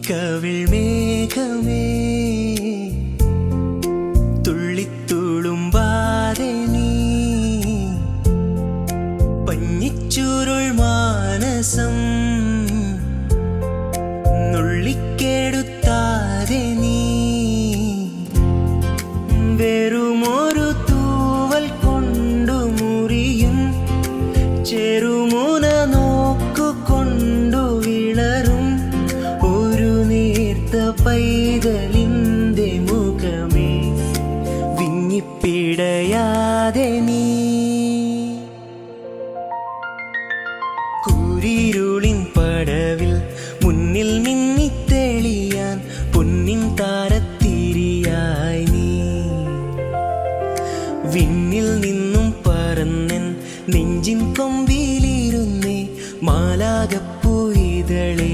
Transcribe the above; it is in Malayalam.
കവിൾ മേഘമേ തുള്ളിത്തുളുമ്പാതെ നീ പഞ്ഞിച്ചുരുൾ മാനസം നുള്ളിക്കെടുത്താതെ നീ വെറുമൊരു തൂവൽ കൊണ്ടു മുറിയും ചെറുമുന നോക്കുകൊണ്ടു വിളറും ഒരു നേർത്ത പൈതലിന്റെ മുഖമേ വിങ്ങിപ്പിടയാതെ നീ കൂരിരുളിൻ പടവിൽ മുന്നിൽ മിന്നിത്തെളിയാൻ പൊന്നിൻ താരത്തിരിയായി നീ വിണ്ണിൽ നിന്നും പറന്നൻ നെഞ്ചിൻ കൊമ്പിലിരുന്നേ മാലാകപ്പൂയിതളേ